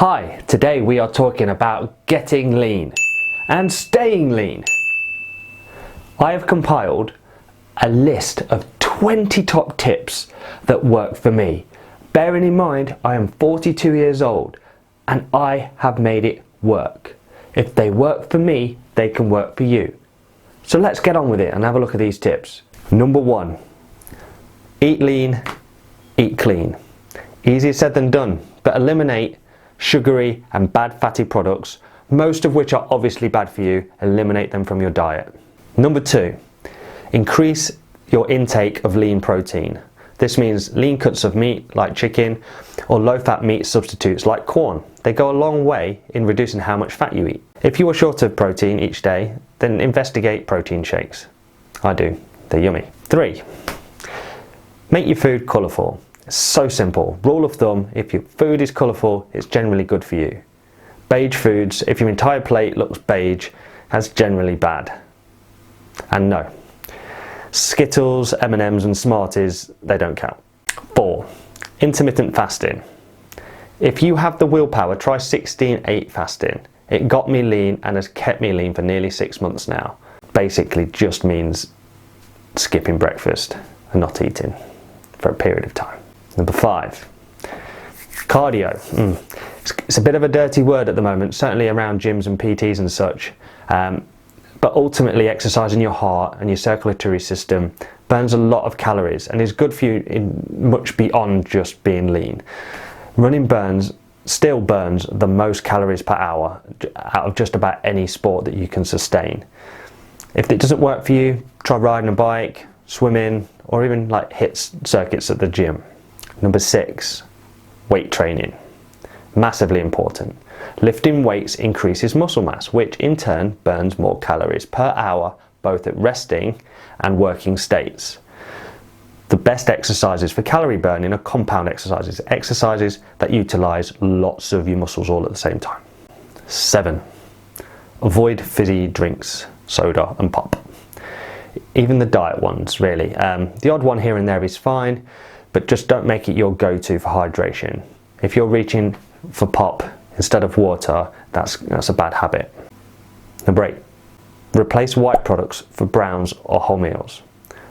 Hi, today we are talking about getting lean and staying lean. I have compiled a list of 20 top tips that work for me. Bearing in mind I am 42 years old and I have made it work. If they work for me, they can work for you. So let's get on with it and have a look at these tips. Number 1, eat lean, eat clean. Easier said than done, but eliminate sugary and bad fatty products, most of which are obviously bad for you. Eliminate them from your diet. Number 2, increase your intake of lean protein. This means lean cuts of meat like chicken or low-fat meat substitutes like corn. They go a long way in reducing how much fat you eat. If you are short of protein each day, then investigate protein shakes. I do, they're yummy. 3, make your food colourful. It's so simple. Rule of thumb, if your food is colourful, it's generally good for you. Beige foods, if your entire plate looks beige, that's generally bad. And no, Skittles, M&Ms and Smarties, they don't count. 4, intermittent fasting. If you have the willpower, try 16/8 fasting. It got me lean and has kept me lean for nearly 6 months now. Basically just means skipping breakfast and not eating for a period of time. Number 5, cardio. It's a bit of a dirty word at the moment, certainly around gyms and PTs and such. But ultimately exercising your heart and your circulatory system burns a lot of calories and is good for you in much beyond just being lean. Running still burns the most calories per hour out of just about any sport that you can sustain. If it doesn't work for you, try riding a bike, swimming, or even like HIIT circuits at the gym. Number 6, weight training. Massively important. Lifting weights increases muscle mass, which in turn burns more calories per hour, both at resting and working states. The best exercises for calorie burning are compound exercises, exercises that utilize lots of your muscles all at the same time. 7, avoid fizzy drinks, soda and pop. Even the diet ones, really. The odd one here and there is fine, but just don't make it your go-to for hydration. If you're reaching for pop instead of water, that's a bad habit. Number 8, replace white products for browns or wholemeals.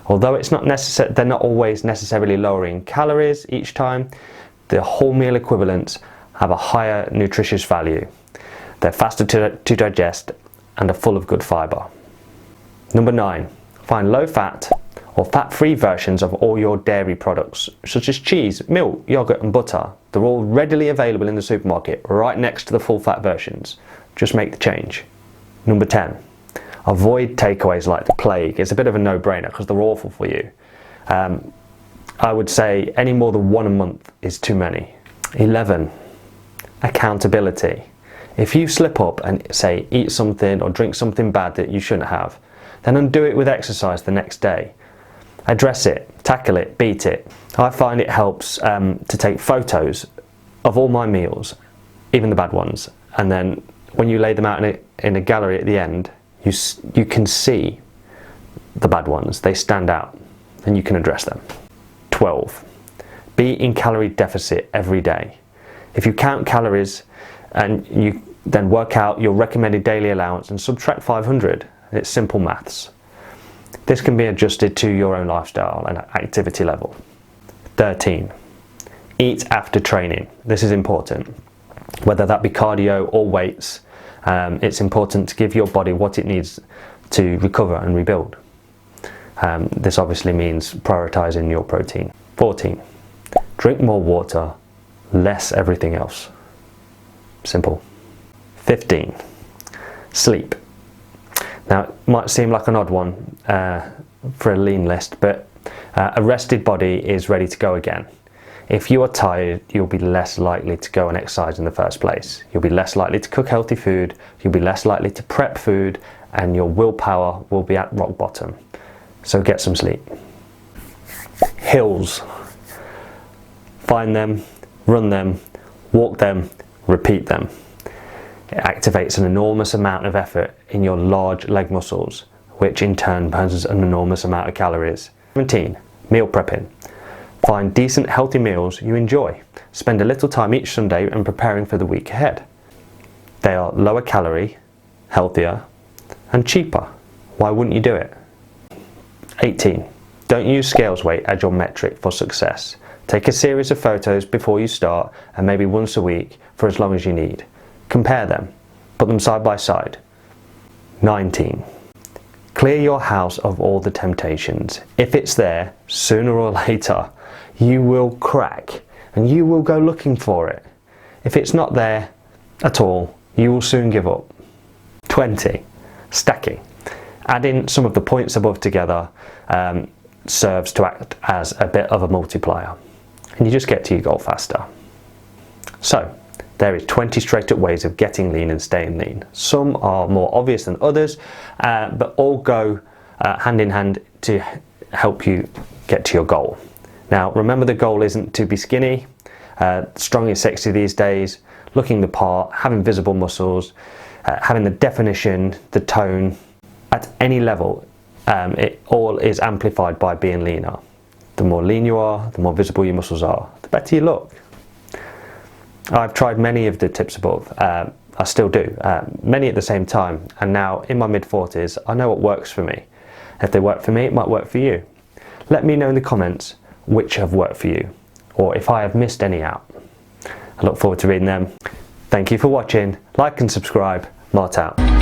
Although they're not always necessarily lowering calories each time, the wholemeal equivalents have a higher nutritious value. They're faster to digest and are full of good fibre. Number 9, find low-fat or fat-free versions of all your dairy products, such as cheese, milk, yogurt and butter. They're all readily available in the supermarket, right next to the full-fat versions. Just make the change. Number 10, avoid takeaways like the plague. It's a bit of a no-brainer because they're awful for you. I would say any more than one a month is too many. 11, accountability. If you slip up and say eat something or drink something bad that you shouldn't have, then undo it with exercise the next day. Address it, tackle it, beat it. I find it helps to take photos of all my meals, even the bad ones, and then when you lay them out in a gallery at the end, you can see the bad ones. They stand out and you can address them. 12, be in calorie deficit every day. If you count calories and you then work out your recommended daily allowance and subtract 500, it's simple maths. This can be adjusted to your own lifestyle and activity level. 13, eat after training. This is important. Whether that be cardio or weights, it's important to give your body what it needs to recover and rebuild. This obviously means prioritizing your protein. 14, drink more water, less everything else. Simple. 15, sleep. Now, it might seem like an odd one for a lean list, but a rested body is ready to go again. If you are tired, you'll be less likely to go and exercise in the first place. You'll be less likely to cook healthy food, you'll be less likely to prep food, and your willpower will be at rock bottom. So get some sleep. Hills. Find them, run them, walk them, repeat them. It activates an enormous amount of effort in your large leg muscles, which in turn burns an enormous amount of calories. 17, meal prepping. Find decent, healthy meals you enjoy. Spend a little time each Sunday in preparing for the week ahead. They are lower calorie, healthier, and cheaper. Why wouldn't you do it? 18. Don't use scales weight as your metric for success. Take a series of photos before you start and maybe once a week for as long as you need. Compare them. Put them side by side. 19. Clear your house of all the temptations. If it's there, sooner or later, you will crack and you will go looking for it. If it's not there at all, you will soon give up. 20. Stacking. Adding some of the points above together serves to act as a bit of a multiplier, and you just get to your goal faster. So, there is 20 straight up ways of getting lean and staying lean. Some are more obvious than others, but all go hand in hand to help you get to your goal. Now, remember, the goal isn't to be skinny. Strong is sexy these days. Looking the part, having visible muscles, having the definition, the tone. At any level, it all is amplified by being leaner. The more lean you are, the more visible your muscles are, the better you look. I've tried many of the tips above. I still do, many at the same time, and now in my mid-40s, I know what works for me. If they work for me, it might work for you. Let me know in the comments which have worked for you, or if I have missed any out. I look forward to reading them. Thank you for watching. Like and subscribe. Mart out.